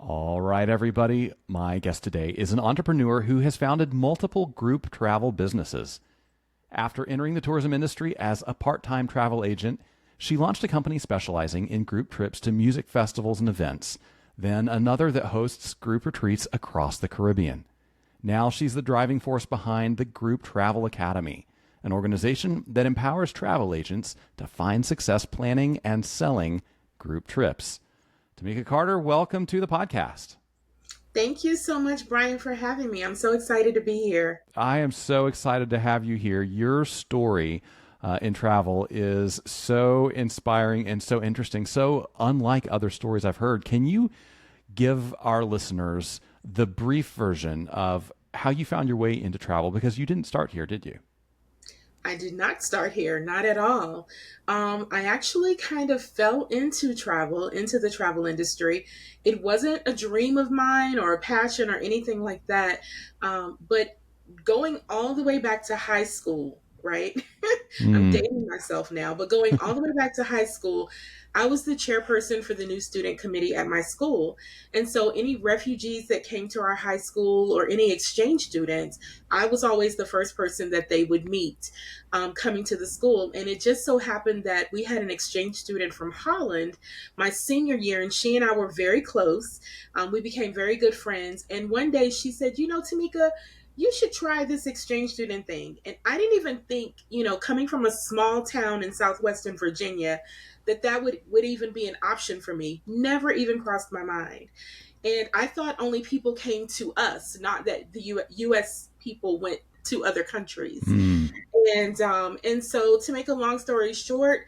All right, everybody. My guest today is an entrepreneur who has founded multiple group travel businesses. After entering the tourism industry as a part-time travel agent, she launched a company specializing in group trips to music festivals and events, then another that hosts group retreats across the Caribbean. Now she's the driving force behind the Group Travel Academy, an organization that empowers travel agents to find success planning and selling group trips. Tamika Carter, welcome to the podcast. Thank you so much, Brian, for having me. I'm so excited to be here. I am so excited to have you here. Your story in travel is so inspiring and so interesting, so unlike other stories I've heard. Can you give our listeners the brief version of how you found your way into travel? Because you didn't start here, did you? I did not start here, not at all. I actually kind of fell into the travel industry. It wasn't a dream of mine or a passion or anything like that. But going all the way back to high school, right? I'm Mm. dating myself now, but going all the way back to high school, I was the chairperson for the new student committee at my school. And so any refugees that came to our high school or any exchange students, I was always the first person that they would meet coming to the school. And it just so happened that we had an exchange student from Holland my senior year, and she and I were very close. We became very good friends. And one day she said, Tamika, you should try this exchange student thing. And I didn't even think, coming from a small town in southwestern Virginia, that would even be an option for me. Never even crossed my mind. And I thought only people came to us, not that the U.S. people went to other countries. Mm. And so to make a long story short,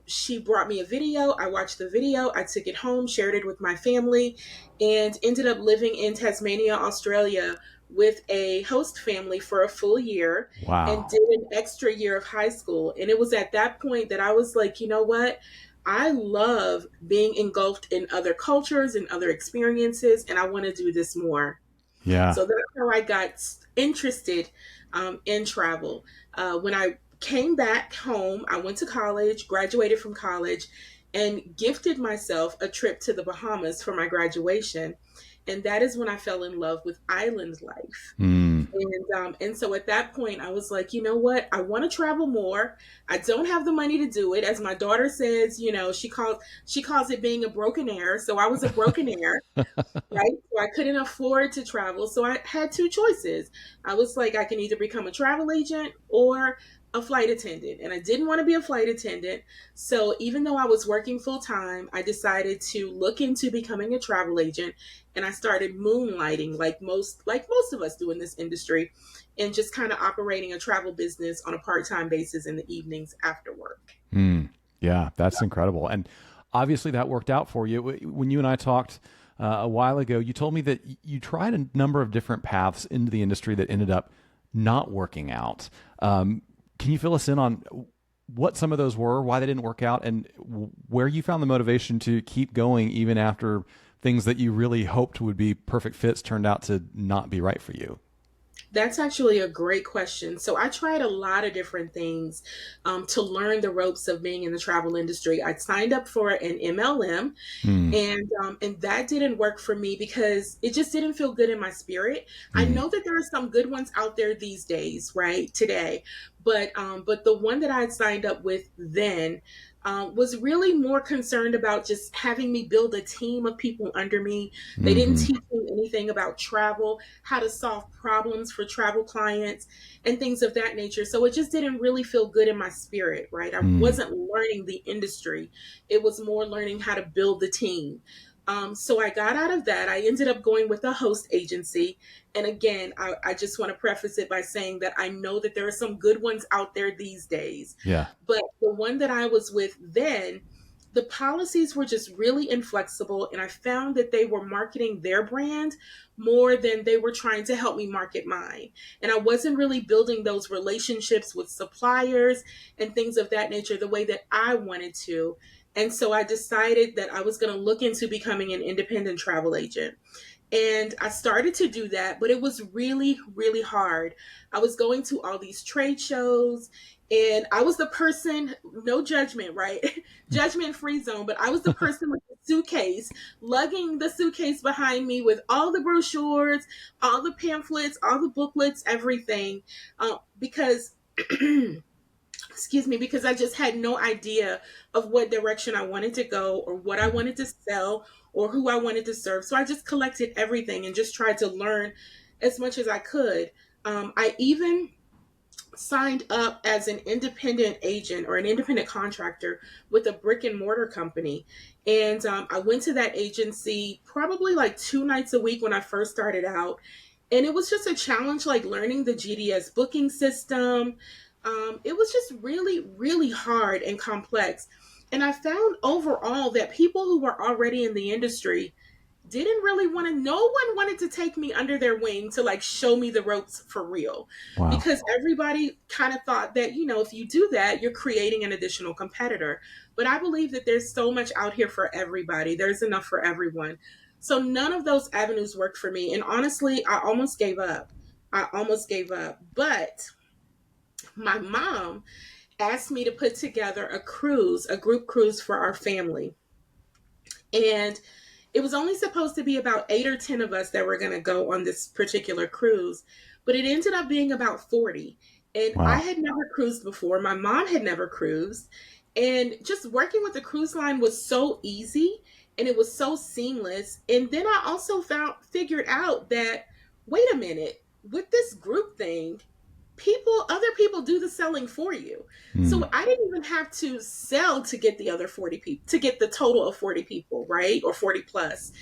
she brought me a video. I watched the video. I took it home, shared it with my family, and ended up living in Tasmania, Australia with a host family for a full year and Wow. did an extra year of high school. And it was at that point that I was like, you know what? I love being engulfed in other cultures and other experiences, and I want to do this more. Yeah. So that's how I got interested in travel. When I came back home, I went to college, graduated from college, and gifted myself a trip to the Bahamas for my graduation. And that is when I fell in love with island life. Mm. And so at that point, I was like, you know what? I want to travel more. I don't have the money to do it, as my daughter says. She calls it being a broken heir. So I was a broken heir, right? So I couldn't afford to travel. So I had two choices. I was like, I can either become a travel agent or a flight attendant. And I didn't want to be a flight attendant. So even though I was working full time, I decided to look into becoming a travel agent. And I started moonlighting like most of us do in this industry, and just kind of operating a travel business on a part-time basis in the evenings after work. Mm. Yeah, that's incredible. And obviously that worked out for you. When you and I talked a while ago, you told me that you tried a number of different paths into the industry that ended up not working out. Can you fill us in on what some of those were, why they didn't work out, and where you found the motivation to keep going even after things that you really hoped would be perfect fits turned out to not be right for you? That's actually a great question. So I tried a lot of different things to learn the ropes of being in the travel industry. I signed up for an MLM, Mm. and that didn't work for me because it just didn't feel good in my spirit. I Mm. know that there are some good ones out there these days, right, today, but the one that I had signed up with then was really more concerned about just having me build a team of people under me. They didn't Hmm. teach me anything about travel, how to solve problems for travel clients, and things of that nature. So it just didn't really feel good in my spirit, right? I Mm. wasn't learning the industry, it was more learning how to build the team. So I got out of that. I ended up going with a host agency. And again, I just want to preface it by saying that I know that there are some good ones out there these days. Yeah. But the one that I was with then, the policies were just really inflexible. And I found that they were marketing their brand more than they were trying to help me market mine. And I wasn't really building those relationships with suppliers and things of that nature the way that I wanted to. And so I decided that I was going to look into becoming an independent travel agent. And I started to do that, but it was really, really hard. I was going to all these trade shows, and I was the person, no judgment, right? Judgment free zone, but I was the person with the suitcase, lugging the suitcase behind me with all the brochures, all the pamphlets, all the booklets, everything. Because excuse me, because I just had no idea of what direction I wanted to go or what I wanted to sell or who I wanted to serve. So I just collected everything and just tried to learn as much as I could. I even signed up as an independent agent or an independent contractor with a brick and mortar company. And I went to that agency probably like 2 nights a week when I first started out. And it was just a challenge, like learning the GDS booking system. It was just really, really hard and complex. And I found overall that people who were already in the industry didn't really want to, no one wanted to take me under their wing to like show me the ropes for real, Wow. because everybody kind of thought that, if you do that, you're creating an additional competitor. But I believe that there's so much out here for everybody, there's enough for everyone. So none of those avenues worked for me, and honestly, I almost gave up. But my mom asked me to put together a group cruise for our family. And it was only supposed to be about 8 or 10 of us that were going to go on this particular cruise, but it ended up being about 40. And I Wow. had never cruised before. My mom had never cruised. And just working with the cruise line was so easy and it was so seamless. And then I also figured out that, wait a minute, with this group thing, other people do the selling for you. Hmm. So I didn't even have to sell to get the other 40 people, to get the total of 40 people, right? Or 40 plus.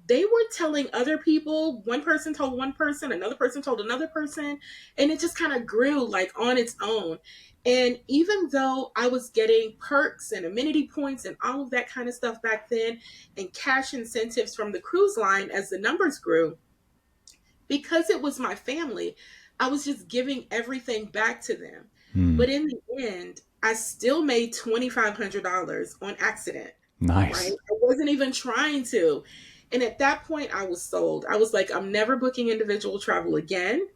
They were telling other people, one person told one person, another person told another person, and it just kind of grew like on its own. And even though I was getting perks and amenity points and all of that kind of stuff back then, and cash incentives from the cruise line as the numbers grew, because it was my family, I was just giving everything back to them. Hmm. But in the end, I still made $2,500 on accident, right? Nice. I wasn't even trying to. And at that point, I was sold. I was like, I'm never booking individual travel again.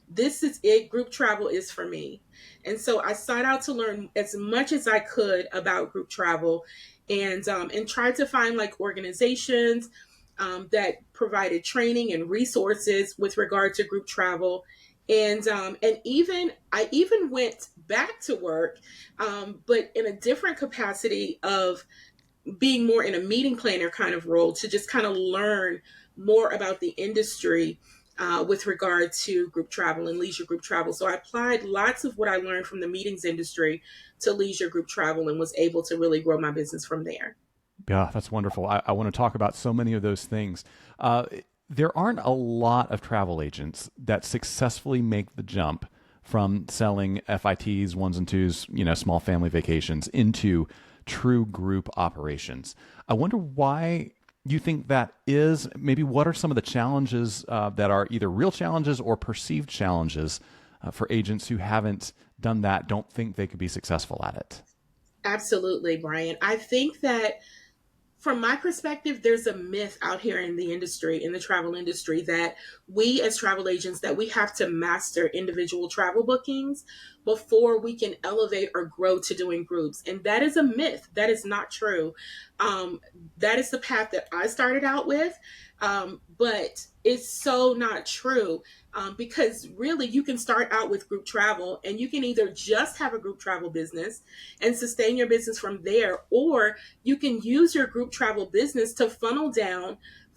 This is it. Group travel is for me. And so I sought out to learn as much as I could about group travel, and tried to find like organizations that provided training and resources with regard to group travel. And even I even went back to work, but in a different capacity of being more in a meeting planner kind of role, to just kind of learn more about the industry with regard to group travel and leisure group travel. So I applied lots of what I learned from the meetings industry to leisure group travel and was able to really grow my business from there. Yeah, that's wonderful. I want to talk about so many of those things. Uh, there aren't a lot of travel agents that successfully make the jump from selling FITs, ones and twos, small family vacations, into true group operations. I wonder why you think that is. Maybe what are some of the challenges that are either real challenges or perceived challenges for agents who haven't done that, don't think they could be successful at it? Absolutely, Brian. I think that from my perspective, there's a myth out here in the industry, in the travel industry, that we as travel agents, that we have to master individual travel bookings before we can elevate or grow to doing groups. And that is a myth. That is not true. Um, that is the path that I started out with. But it's so not true, because really you can start out with group travel and you can either just have a group travel business and sustain your business from there, or you can use your group travel business to funnel down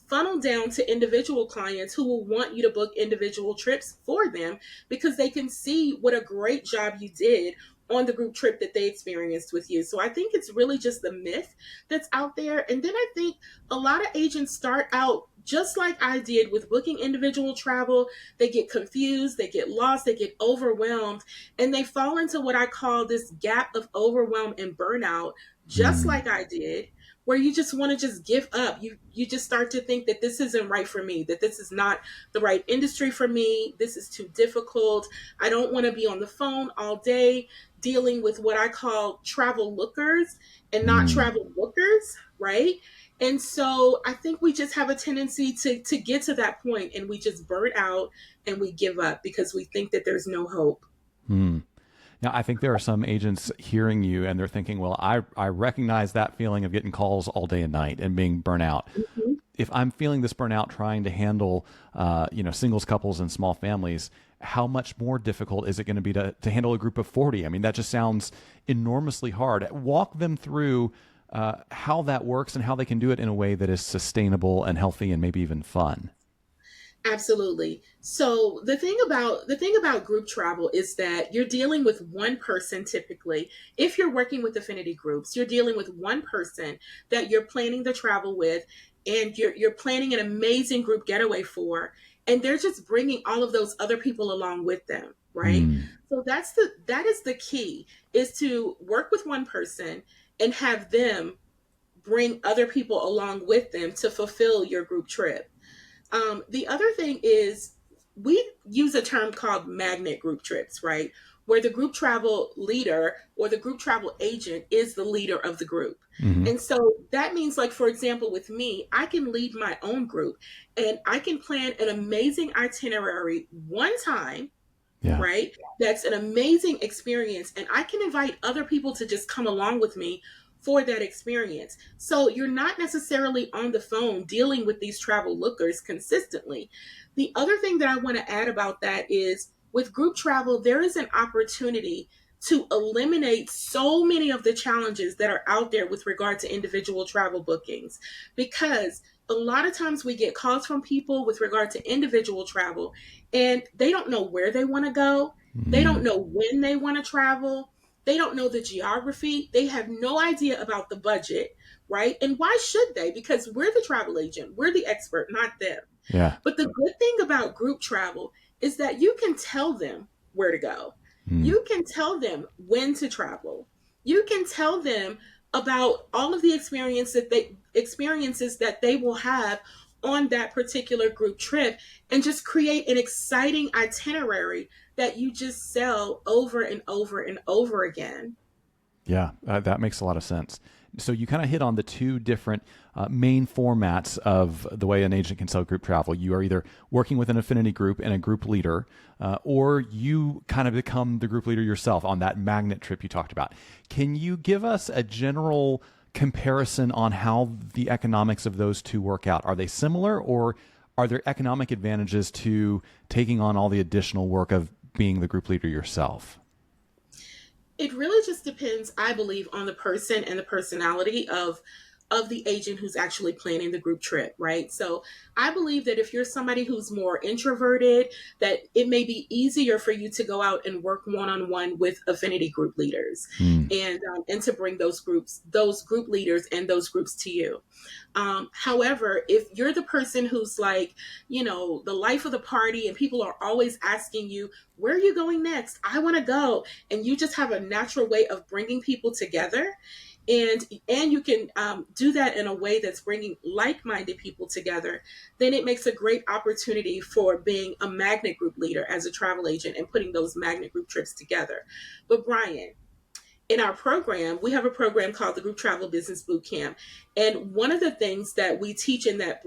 to individual clients who will want you to book individual trips for them, because they can see what a great job you did on the group trip that they experienced with you. So I think it's really just the myth that's out there. And then I think a lot of agents start out just like I did with booking individual travel. They get confused, they get lost, they get overwhelmed, and they fall into what I call this gap of overwhelm and burnout, just Hmm. like I did, where you just want to just give up. You just start to think that this isn't right for me, that this is not the right industry for me, this is too difficult. I don't want to be on the phone all day dealing with what I call travel lookers and not Hmm. travel bookers, right? And so I think we just have a tendency to get to that point and we just burn out and we give up because we think that there's no hope. Hmm. Now, I think there are some agents hearing you and they're thinking, well, I recognize that feeling of getting calls all day and night and being burnt out. Mhm. If I'm feeling this burnout trying to handle, singles, couples, and small families, how much more difficult is it going to be to handle a group of 40? I mean, that just sounds enormously hard. Walk them through how that works and how they can do it in a way that is sustainable and healthy and maybe even fun. Absolutely. So the thing about group travel is that you're dealing with one person typically. If you're working with affinity groups, you're dealing with one person that you're planning the travel with, and you're planning an amazing group getaway for, and they're just bringing all of those other people along with them, right? Hmm. So that is the key, is to work with one person and have them bring other people along with them to fulfill your group trip. The other thing is, we use a term called magnet group trips, right? Where the group travel leader or the group travel agent is the leader of the group. Hmm. And so that means, like, for example, with me, I can lead my own group and I can plan an amazing itinerary one time, Yeah. right? That's an amazing experience. And I can invite other people to just come along with me for that experience. So you're not necessarily on the phone dealing with these travel lookers consistently. The other thing that I want to add about that is, with group travel, there is an opportunity to eliminate so many of the challenges that are out there with regard to individual travel bookings, because a lot of times we get calls from people with regard to individual travel and they don't know where they want to go. They Hmm. don't know when they want to travel. They don't know the geography. They have no idea about the budget, right? And why should they? Because we're the travel agent, we're the expert, not them. Yeah. But the good thing about group travel is that you can tell them where to go. Hmm. You can tell them when to travel. You can tell them about all of the experiences that they will have on that particular group trip, and just create an exciting itinerary that you just sell over and over and over again. Yeah, that makes a lot of sense. So you kind of hit on the two different main formats of the way an agent can sell group travel. You are either working with an affinity group and a group leader, or you kind of become the group leader yourself on that magnet trip you talked about. Can you give us a general comparison on how the economics of those two work out? Are they similar, or are there economic advantages to taking on all the additional work of being the group leader yourself? It really just depends, I believe, on the person and the personality of the agent who's actually planning the group trip, right? So I believe that if you're somebody who's more introverted, that it may be easier for you to go out and work one on one with affinity group leaders, Hmm. and to bring those group leaders and those groups to you. However, if you're the person who's like, the life of the party, and people are always asking you, where are you going next? I want to go. And you just have a natural way of bringing people together. And you can do that in a way that's bringing like-minded people together. Then it makes a great opportunity for being a magnet group leader as a travel agent and putting those magnet group trips together. But Brian, in our program, we have a program called the Group Travel Business Boot Camp. And one of the things that we teach in that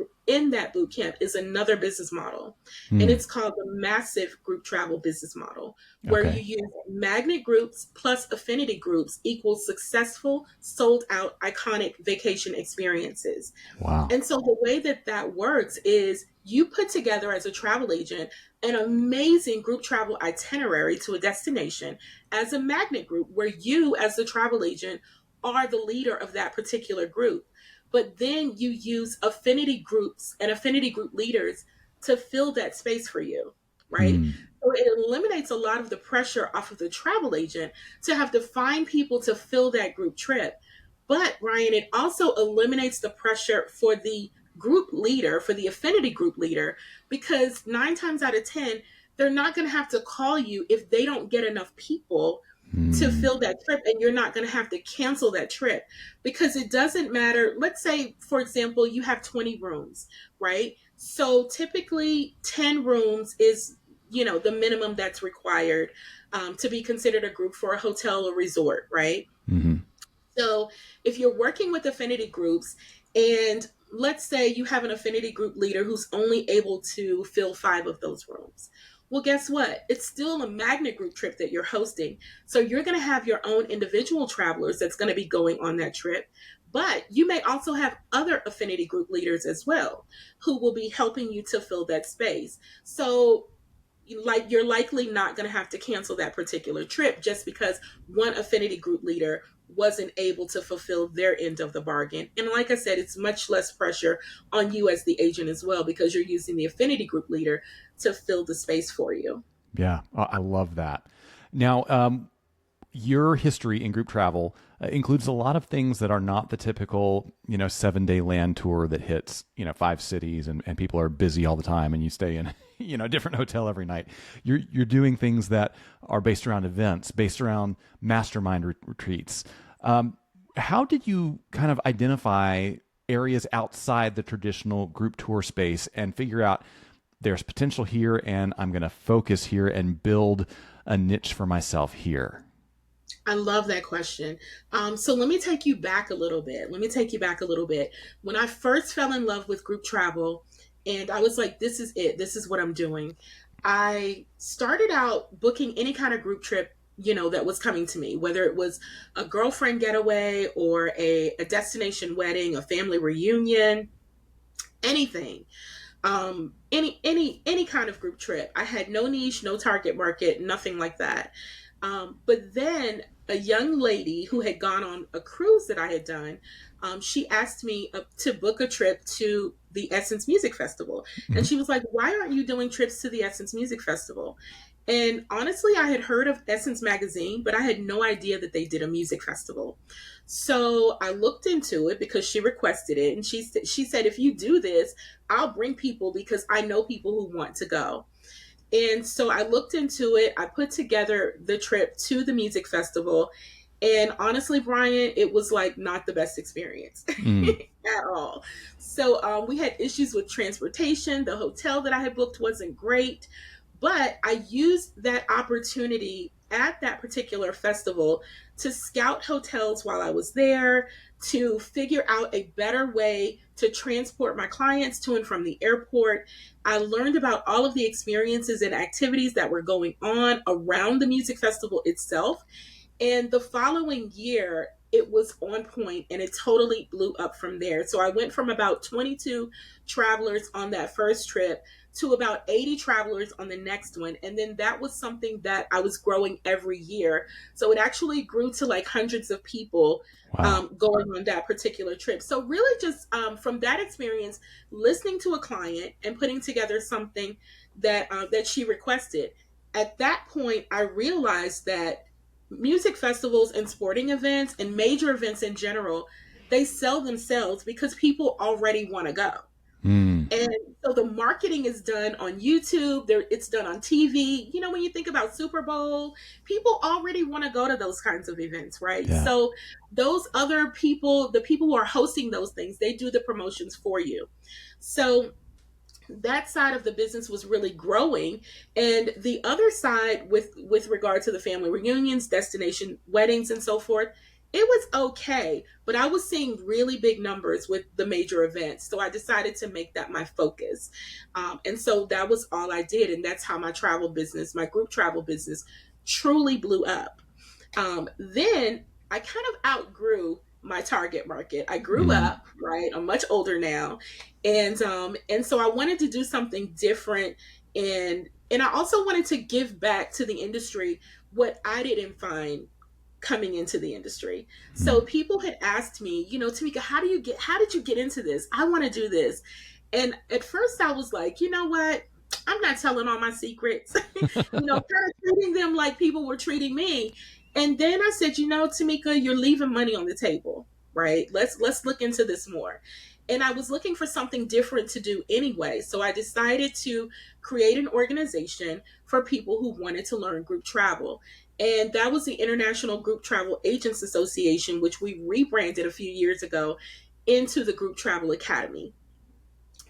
boot camp is another business model. And Hmm. it's called the massive group travel business model, where you Okay. use magnet groups plus affinity groups equals successful, sold out, iconic vacation experiences. Wow. And so the way that that works is, you put together as a travel agent an amazing group travel itinerary to a destination as a magnet group, where you, as the travel agent, are the leader of that particular group. But then you use affinity groups and affinity group leaders to fill that space for you, right? Hmm. So it eliminates a lot of the pressure off of the travel agent to have to find people to fill that group trip. But Ryan, it also eliminates the pressure for the group leader, for the affinity group leader, because 9 times out of 10, they're not going to have to call you if they don't get enough people to Hmm. fill that trip, and you're not going to have to cancel that trip, because it doesn't matter. Let's say, for example, you have 20 rooms, right? So typically 10 rooms is, the minimum that's required to be considered a group for a hotel or resort, right? Hmm. So if you're working with affinity groups, and let's say you have an affinity group leader who's only able to fill 5 of those rooms. Well, guess what? It's still a magnet group trip that you're hosting. So you're going to have your own individual travelers that's going to be going on that trip. But you may also have other affinity group leaders as well who will be helping you to fill that space. So like you're likely not going to have to cancel that particular trip just because one affinity group leader wasn't able to fulfill their end of the bargain. And like I said, it's much less pressure on you as the agent as well because you're using the affinity group leader to fill the space for you. Yeah, I love that. Now, your history in group travel includes a lot of things that are not the typical, 7 day land tour that hits, 5 cities and people are busy all the time and you stay in, a different hotel every night. You're doing things that are based around events, based around mastermind retreats. How did you kind of identify areas outside the traditional group tour space and figure out there's potential here and I'm going to focus here and build a niche for myself here? I love that question. So let me take you back a little bit. Let me take you back a little bit. When I first fell in love with group travel, and I was like, this is it, this is what I'm doing. I started out booking any kind of group trip, that was coming to me, whether it was a girlfriend getaway or a destination wedding, a family reunion, anything. Any kind of group trip. I had no niche, no target market, nothing like that. But then a young lady who had gone on a cruise that I had done, she asked me to book a trip to the Essence Music Festival. Mm-hmm. And she was like, why aren't you doing trips to the Essence Music Festival? And honestly, I had heard of Essence Magazine, but I had no idea that they did a music festival. So I looked into it because she requested it. And she said, if you do this, I'll bring people because I know people who want to go. And so I looked into it. I put together the trip to the music festival. And honestly, Brian, it was like not the best experience Mm. at all. So we had issues with transportation. The hotel that I had booked wasn't great. But I used that opportunity at that particular festival to scout hotels while I was there, to figure out a better way to transport my clients to and from the airport. I learned about all of the experiences and activities that were going on around the music festival itself. And the following year, it was on point and it totally blew up from there. So I went from about 22 travelers on that first trip to about 80 travelers on the next one. And then that was something that I was growing every year. So it actually grew to like hundreds of people Wow. going on that particular trip. So really just from that experience, listening to a client and putting together something that she requested. At that point, I realized that music festivals and sporting events and major events in general, they sell themselves because people already want to go. Mm. And so the marketing is done on YouTube, it's done on TV. When you think about Super Bowl, people already want to go to those kinds of events, right? Yeah. So those other people, the people who are hosting those things, they do the promotions for you. So that side of the business was really growing, and the other side with regard to the family reunions, destination weddings, and so forth, it was okay, but I was seeing really big numbers with the major events, so I decided to make that my focus. And so that was all I did, and that's how my group travel business, truly blew up. Then I kind of outgrew my target market. I grew Mm. up, right? I'm much older now, and so I wanted to do something different, and I also wanted to give back to the industry what I didn't find coming into the industry. So Mm. people had asked me, Tamika, how did you get into this? I want to do this. And at first I was like, you know what? I'm not telling all my secrets, kind of treating them like people were treating me. And then I said, Tamika, you're leaving money on the table, right? Let's look into this more. And I was looking for something different to do anyway. So I decided to create an organization for people who wanted to learn group travel. And that was the International Group Travel Agents Association, which we rebranded a few years ago into the Group Travel Academy.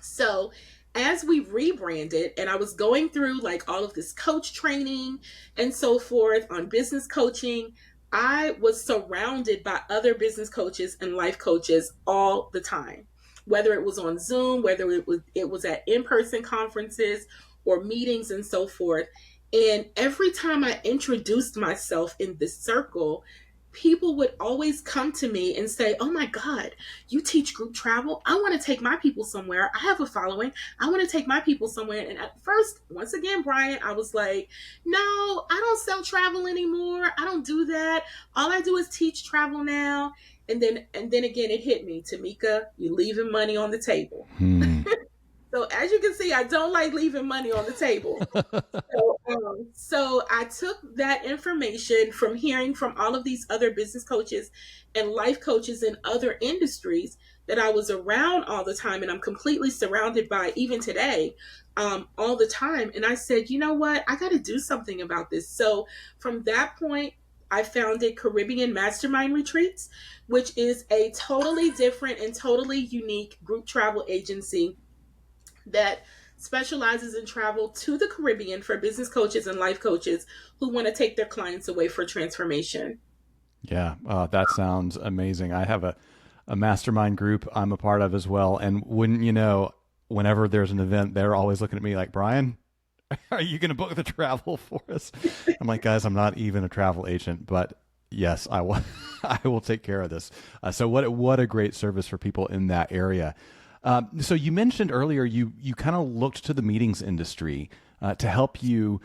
So as we rebranded, and I was going through like all of this coach training and so forth on business coaching, I was surrounded by other business coaches and life coaches all the time, whether it was on Zoom, whether it was at in-person conferences or meetings and so forth. And every time I introduced myself in this circle, people would always come to me and say, "Oh my God, you teach group travel? I want to take my people somewhere. I have a following. I want to take my people somewhere." And at first, once again, Brian, I was like, "No, I don't sell travel anymore. I don't do that. All I do is teach travel now." And then again, it hit me, Tamika, you're leaving money on the table. Hmm. So as you can see, I don't like leaving money on the table. So I took that information from hearing from all of these other business coaches and life coaches in other industries that I was around all the time, and I'm completely surrounded by even today, all the time. And I said, you know what? I got to do something about this. So from that point, I founded Caribbean Mastermind Retreats, which is a totally different and totally unique group travel agency that specializes in travel to the Caribbean for business coaches and life coaches who want to take their clients away for transformation. Yeah, that sounds amazing. I have a mastermind group I'm a part of as well. And wouldn't you know, whenever there's an event, they're always looking at me like, Brian, are you going to book the travel for us? I'm like, guys, I'm not even a travel agent, but yes, I will. I will take care of this. So what a great service for people in that area. So you mentioned earlier you kind of looked to the meetings industry to help you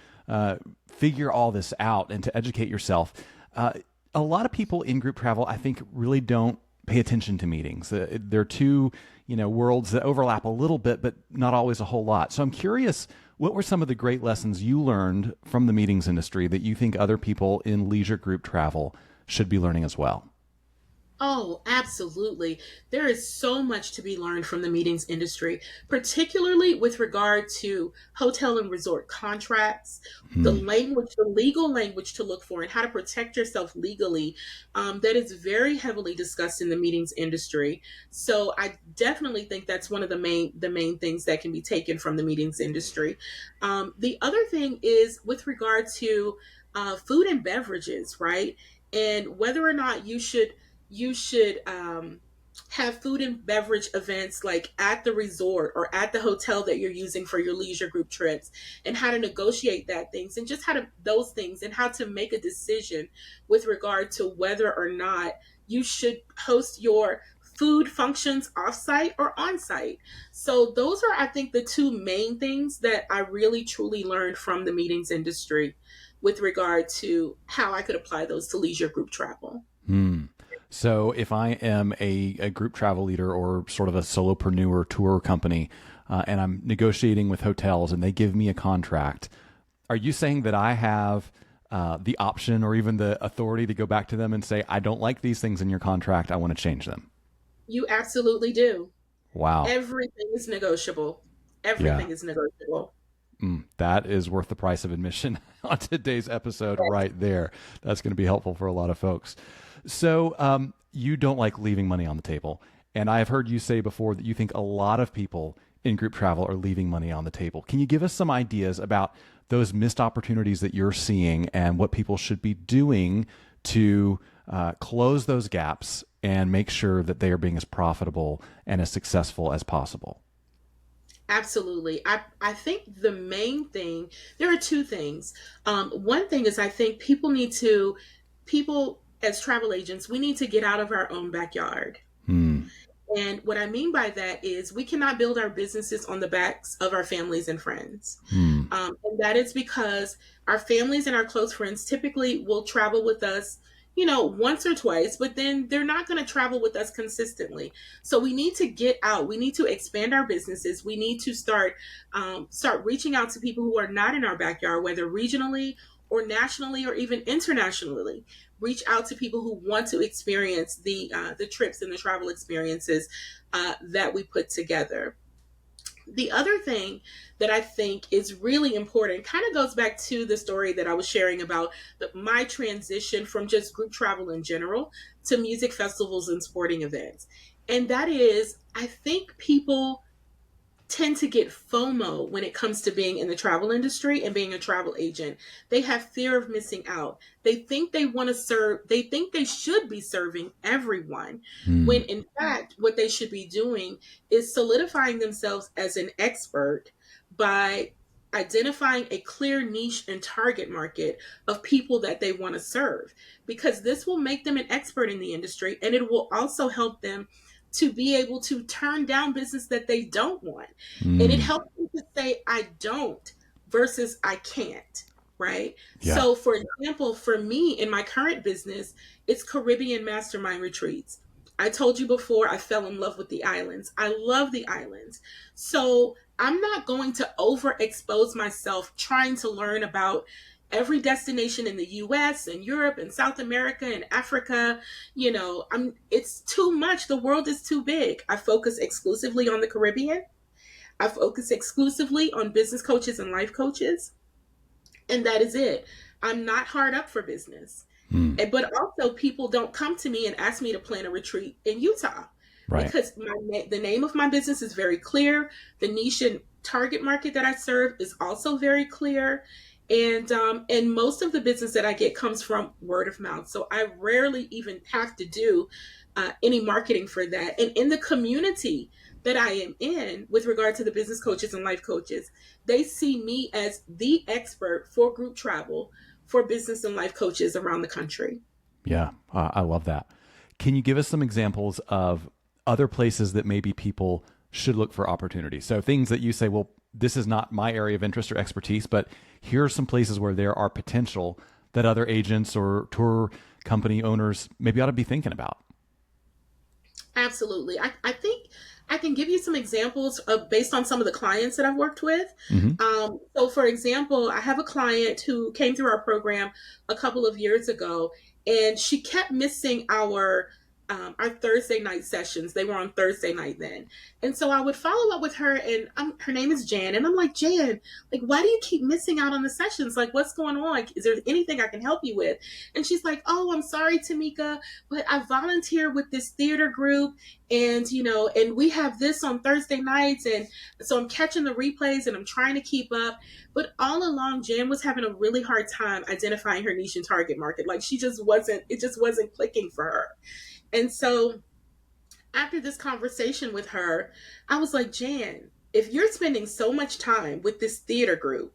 figure all this out and to educate yourself. A lot of people in group travel, I think, really don't pay attention to meetings. They're two, worlds that overlap a little bit, but not always a whole lot. So I'm curious, what were some of the great lessons you learned from the meetings industry that you think other people in leisure group travel should be learning as well? Oh, absolutely. There is so much to be learned from the meetings industry, particularly with regard to hotel and resort contracts, the Hmm. language, the legal language to look for, and how to protect yourself legally. That is very heavily discussed in the meetings industry. So I definitely think that's one of the main things that can be taken from the meetings industry. The other thing is with regard to food and beverages, right? And whether or not you should have food and beverage events like at the resort or at the hotel that you're using for your leisure group trips, and how to negotiate that things and just how to those things and how to make a decision with regard to whether or not you should host your food functions offsite or onsite. So those are, I think, the two main things that I really truly learned from the meetings industry with regard to how I could apply those to leisure group travel. Hmm. So if I am a group travel leader or sort of a solopreneur tour company, and I'm negotiating with hotels and they give me a contract, are you saying that I have the option or even the authority to go back to them and say, I don't like these things in your contract, I want to change them? You absolutely do. Wow. Everything is negotiable. Yeah. Everything is negotiable. That is worth the price of admission on today's episode right there. That's going to be helpful for a lot of folks. So, you don't like leaving money on the table. And I have heard you say before that you think a lot of people in group travel are leaving money on the table. Can you give us some ideas about those missed opportunities that you're seeing and what people should be doing to close those gaps and make sure that they are being as profitable and as successful as possible? Absolutely. I think the main thing, there are two things. One thing is I think people as travel agents, we need to get out of our own backyard. Hmm. And what I mean by that is we cannot build our businesses on the backs of our families and friends. Hmm. And that is because our families and our close friends typically will travel with us, once or twice, but then they're not going to travel with us consistently. So we need to get out. We need to expand our businesses. We need to start reaching out to people who are not in our backyard, whether regionally or nationally or even internationally. Reach out to people who want to experience the trips and the travel experiences that we put together. The other thing that I think is really important kind of goes back to the story that I was sharing about my transition from just group travel in general to music festivals and sporting events. And that is, I think people tend to get FOMO when it comes to being in the travel industry and being a travel agent. They have fear of missing out. They think they want to serve, they think they should be serving everyone, when Mm. in fact, what they should be doing is solidifying themselves as an expert by identifying a clear niche and target market of people that they want to serve, because this will make them an expert in the industry, and it will also help them to be able to turn down business that they don't want. And it Mm. helps them to say, I don't versus I can't, right? Yeah. So, for example, for me in my current business, it's Caribbean Mastermind Retreats. I told you before, I fell in love with the islands. I love the islands. So, I'm not going to overexpose myself trying to learn about every destination in the US and Europe and South America and Africa. It's too much. The world is too big. I focus exclusively on the Caribbean. I focus exclusively on business coaches and life coaches, and that is it. I'm not hard up for business. Mm. But also, people don't come to me and ask me to plan a retreat in Utah, Right. because the name of my business is very clear. The niche and target market that I serve is also very clear. And most of the business that I get comes from word of mouth. So I rarely even have to do any marketing for that. And in the community that I am in, with regard to the business coaches and life coaches, they see me as the expert for group travel for business and life coaches around the country. Yeah. I love that. Can you give us some examples of other places that maybe people should look for opportunities? So things that you say, well, this is not my area of interest or expertise, but here are some places where there are potential that other agents or tour company owners maybe ought to be thinking about. Absolutely. I think I can give you some examples of, based on some of the clients that I've worked with. Mm-hmm. So, for example, I have a client who came through our program a couple of years ago, and she kept missing our Thursday night sessions. They were on Thursday night then, and so I would follow up with her, and her name is Jan, and I'm like, Jan, like, why do you keep missing out on the sessions? Like, what's going on? Like, is there anything I can help you with? And she's like, oh, I'm sorry, Tamika, but I volunteer with this theater group, and we have this on Thursday nights, and so I'm catching the replays and I'm trying to keep up. But all along, Jan was having a really hard time identifying her niche and target market. Like, it just wasn't clicking for her. And so after this conversation with her, I was like, Jan, if you're spending so much time with this theater group,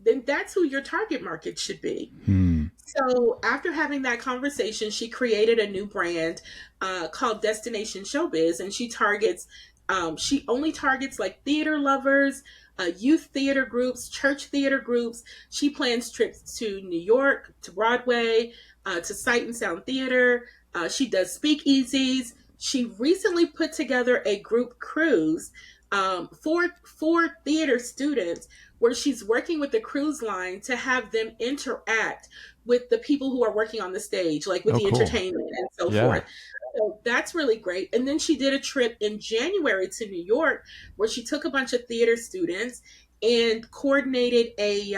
then that's who your target market should be. Hmm. So after having that conversation, she created a new brand called Destination Showbiz, and she only targets like theater lovers, youth theater groups, church theater groups. She plans trips to New York, to Broadway, to Sight and Sound Theater. She does speakeasies. She recently put together a group cruise for theater students, where she's working with the cruise line to have them interact with the people who are working on the stage, like with Oh, the cool. entertainment and so Yeah. forth. So that's really great. And then she did a trip in January to New York, where she took a bunch of theater students and coordinated a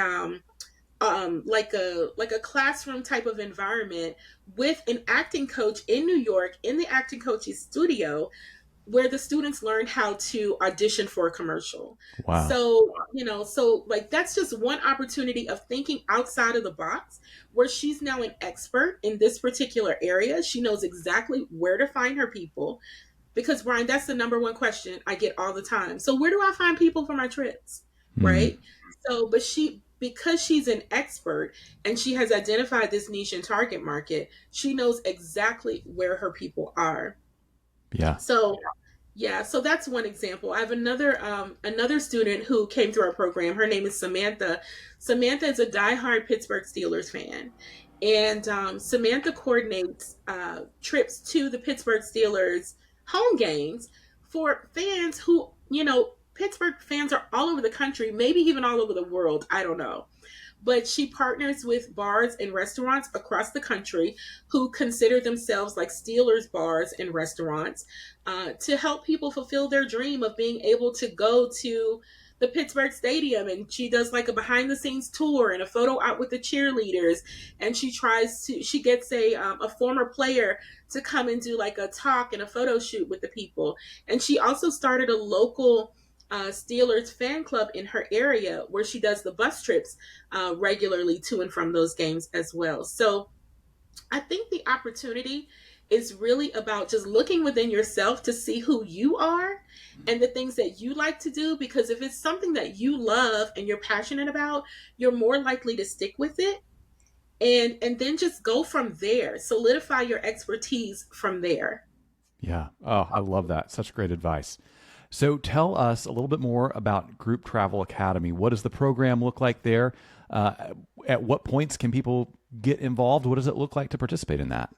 classroom type of environment with an acting coach in New York, in the acting coach's studio, where the students learned how to audition for a commercial. Wow. So like, that's just one opportunity of thinking outside of the box, where she's now an expert in this particular area. She knows exactly where to find her people, because, Brian, that's the number one question I get all the time. So where do I find people for my trips? Hmm. Right? So, but because she's an expert and she has identified this niche and target market, she knows exactly where her people are. Yeah. So yeah, so that's one example. I have another student who came through our program. Her name is Samantha. Samantha is a diehard Pittsburgh Steelers fan, and Samantha coordinates trips to the Pittsburgh Steelers home games for fans who, Pittsburgh fans are all over the country, maybe even all over the world. I don't know, but she partners with bars and restaurants across the country who consider themselves like Steelers bars and restaurants, to help people fulfill their dream of being able to go to the Pittsburgh Stadium. And she does like a behind the scenes tour and a photo out with the cheerleaders. And she gets a former player to come and do like a talk and a photo shoot with the people. And she also started a local Steelers fan club in her area where she does the bus trips regularly to and from those games as well. So I think the opportunity is really about just looking within yourself to see who you are and the things that you like to do. Because if it's something that you love and you're passionate about, you're more likely to stick with it, and then just go from there. Solidify your expertise from there. Yeah. Oh, I love that. Such great advice. So tell us a little bit more about Group Travel Academy. What does the program look like there? At what points can people get involved? What does it look like to participate in that?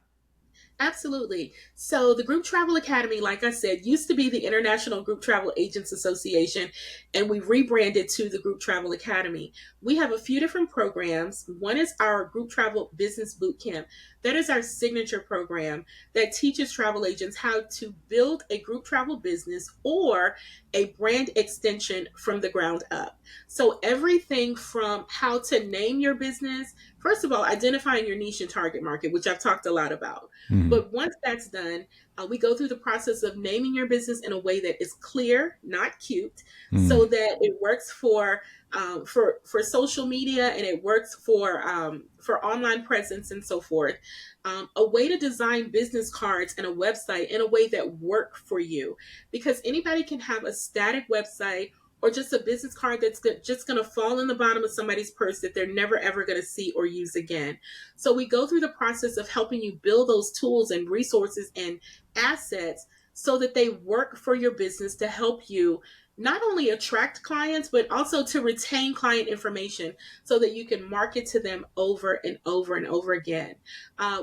Absolutely. So, the Group Travel Academy, like I said, used to be the International Group Travel Agents Association, and we rebranded to the Group Travel Academy. We have a few different programs. One is our Group Travel Business Boot Camp. That is our signature program that teaches travel agents how to build a group travel business or a brand extension from the ground up. So, everything from how to name your business, first of all, identifying your niche and target market, which I've talked a lot about. Hmm. But once that's done, we go through the process of naming your business in a way that is clear, not cute, Hmm. so that it works for social media, and it works for online presence and so forth. A way to design business cards and a website in a way that work for you, because anybody can have a static website or just a business card that's just going to fall in the bottom of somebody's purse that they're never ever going to see or use again. So we go through the process of helping you build those tools and resources and assets so that they work for your business to help you not only attract clients, but also to retain client information so that you can market to them over and over and over again.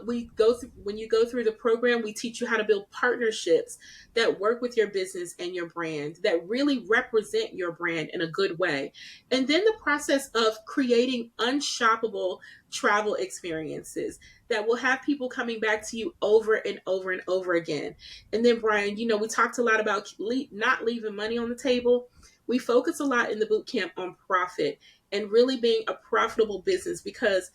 When you go through the program, we teach you how to build partnerships that work with your business and your brand, that really represent your brand in a good way. And then the process of creating unshoppable travel experiences that will have people coming back to you over and over and over again. And then, Brian, we talked a lot about not leaving money on the table. We focus a lot in the boot camp on profit and really being a profitable business, because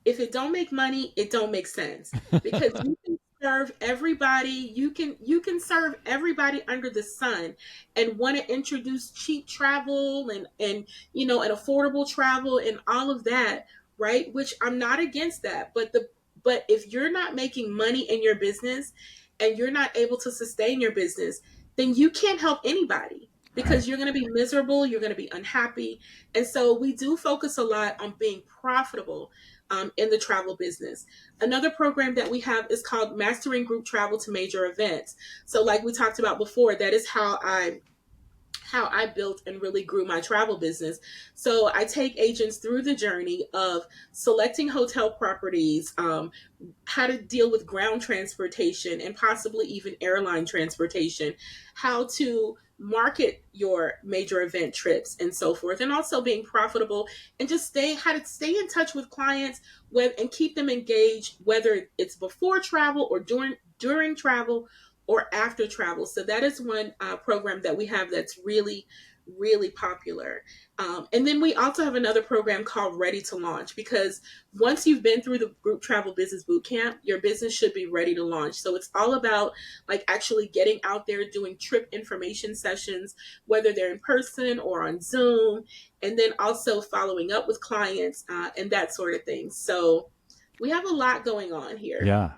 if it don't make money, it don't make sense. Because you can serve everybody, you can serve everybody under the sun, and want to introduce cheap travel and affordable travel and all of that, right? Which I'm not against that, but if you're not making money in your business and you're not able to sustain your business, then you can't help anybody, Right. because you're going to be miserable, you're going to be unhappy. And so we do focus a lot on being profitable in the travel business. Another program that we have is called Mastering Group Travel to Major Events. So, like we talked about before, that is how I built and really grew my travel business. So I take agents through the journey of selecting hotel properties, how to deal with ground transportation and possibly even airline transportation, how to market your major event trips and so forth, and also being profitable, and just how to stay in touch with clients and keep them engaged, whether it's before travel or during travel or after travel. So that is one program that we have that's really, really popular. And then we also have another program called Ready to Launch, because once you've been through the Group Travel Business Boot Camp, your business should be ready to launch. So it's all about like actually getting out there, doing trip information sessions, whether they're in person or on Zoom, and then also following up with clients and that sort of thing. So we have a lot going on here. Yeah.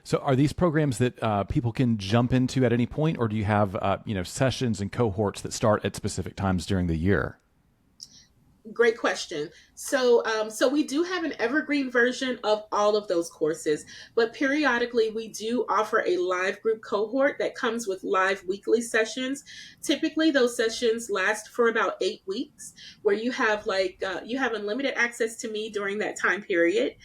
So are these programs that people can jump into at any point, or do you have sessions and cohorts that start at specific times during the year? Great question. So we do have an evergreen version of all of those courses, but periodically we do offer a live group cohort that comes with live weekly sessions. Typically, those sessions last for about 8 weeks, where you have unlimited access to me during that time period.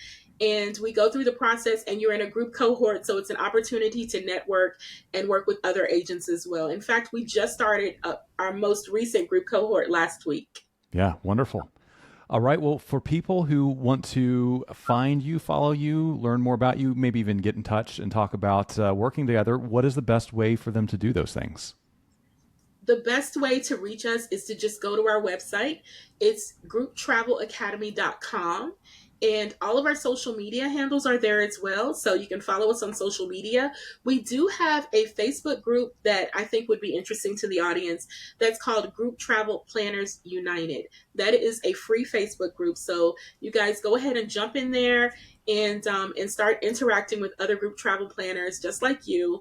And we go through the process, and you're in a group cohort, so it's an opportunity to network and work with other agents as well. In fact, we just started our most recent group cohort last week. Yeah, wonderful. All right. Well, for people who want to find you, follow you, learn more about you, maybe even get in touch and talk about working together, what is the best way for them to do those things? The best way to reach us is to just go to our website. It's grouptravelacademy.com. And all of our social media handles are there as well. So you can follow us on social media. We do have a Facebook group that I think would be interesting to the audience that's called Group Travel Planners United. That is a free Facebook group. So you guys go ahead and jump in there and start interacting with other group travel planners just like you.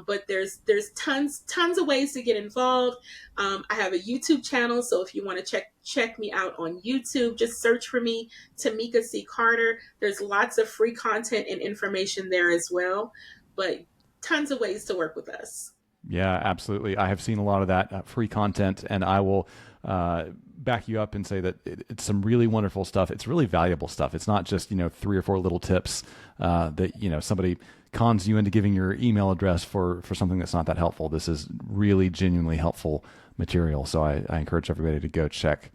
But there's tons of ways to get involved. I have a YouTube channel, so if you want to check me out on YouTube, just search for me, Tamika C. Carter. There's lots of free content and information there as well, but tons of ways to work with us. Yeah, absolutely. I have seen a lot of that free content, and I will back you up and say that it's some really wonderful stuff. It's really valuable stuff. It's not just, 3 or 4 little tips that, somebody cons you into giving your email address for something that's not that helpful. This is really genuinely helpful material. So I encourage everybody to go check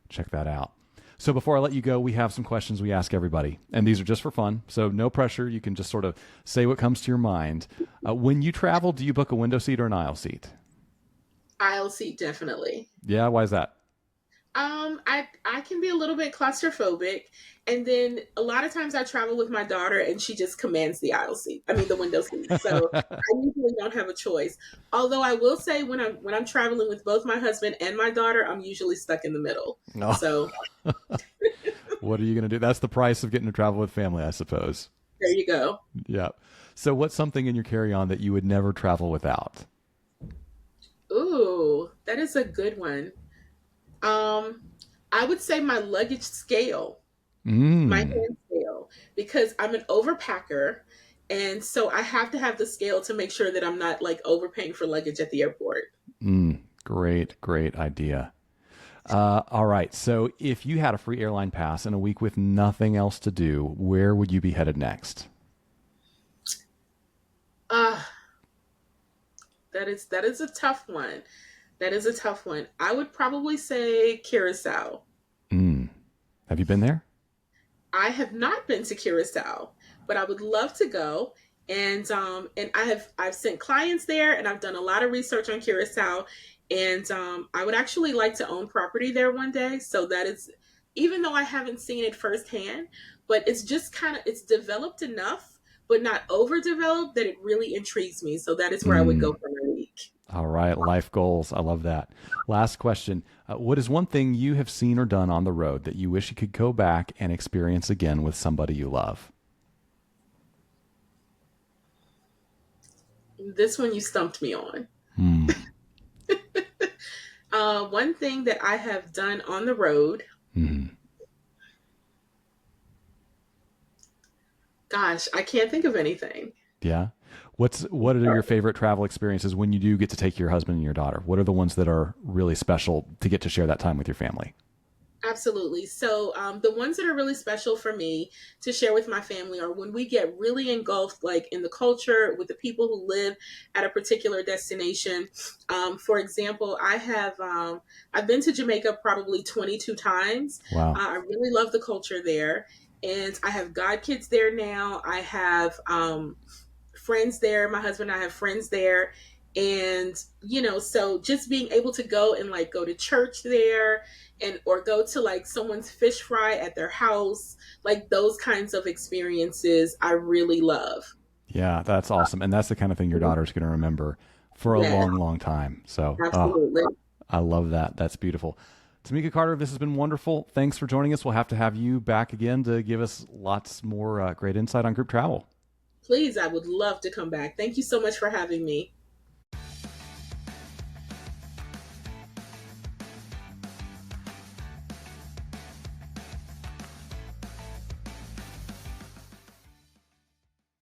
that out. So before I let you go, we have some questions we ask everybody, and these are just for fun. So no pressure. You can just sort of say what comes to your mind. When you travel, do you book a window seat or an aisle seat? Aisle seat, definitely. Yeah. Why is that? I can be a little bit claustrophobic, and then a lot of times I travel with my daughter, and she just commands the aisle seat. I mean, the window seat. So I usually don't have a choice. Although I will say, when I'm traveling with both my husband and my daughter, I'm usually stuck in the middle. No. So what are you going to do? That's the price of getting to travel with family, I suppose. there you go. Yeah. So what's something in your carry-on that you would never travel without? Ooh, that is a good one. Um, I would say my luggage scale, my Mm, hand scale, because I'm an overpacker. And so I have to have the scale to make sure that I'm not like overpaying for luggage at the airport. great idea. All right. So if you had a free airline pass and a week with nothing else to do, where would you be headed next? Uh, that is a tough one. That is a tough one. I would probably say Curacao. Mm. Have you been there? I have not been to Curacao, but I would love to go. And I've sent clients there, and I've done a lot of research on Curacao, and I would actually like to own property there one day. So that is, even though I haven't seen it firsthand, but it's just kind of it's developed enough, but not overdeveloped that it really intrigues me. So that is where I would go Mm. for my week. All right. Life goals. I love that. Last question. What is one thing you have seen or done on the road that you wish you could go back and experience again with somebody you love? This one you stumped me on. Hmm. One thing that I have done on the road, Hmm. gosh, I can't think of anything. Yeah. What are your favorite travel experiences when you do get to take your husband and your daughter? What are the ones that are really special to get to share that time with your family? Absolutely. So, the ones that are really special for me to share with my family are when we get really engulfed, like in the culture with the people who live at a particular destination. For example, I've been to Jamaica probably 22 times. Wow. I really love the culture there, and I have godkids there now. I have friends there. My husband and I have friends there. And, so just being able to go and like go to church there and or go to like someone's fish fry at their house, like those kinds of experiences I really love. Yeah, that's awesome. And that's the kind of thing your daughter's going to remember for a Yeah, long, long time. So, absolutely. I love that. That's beautiful. Tamika Carter, this has been wonderful. Thanks for joining us. We'll have to have you back again to give us lots more great insight on group travel. Please, I would love to come back. Thank you so much for having me.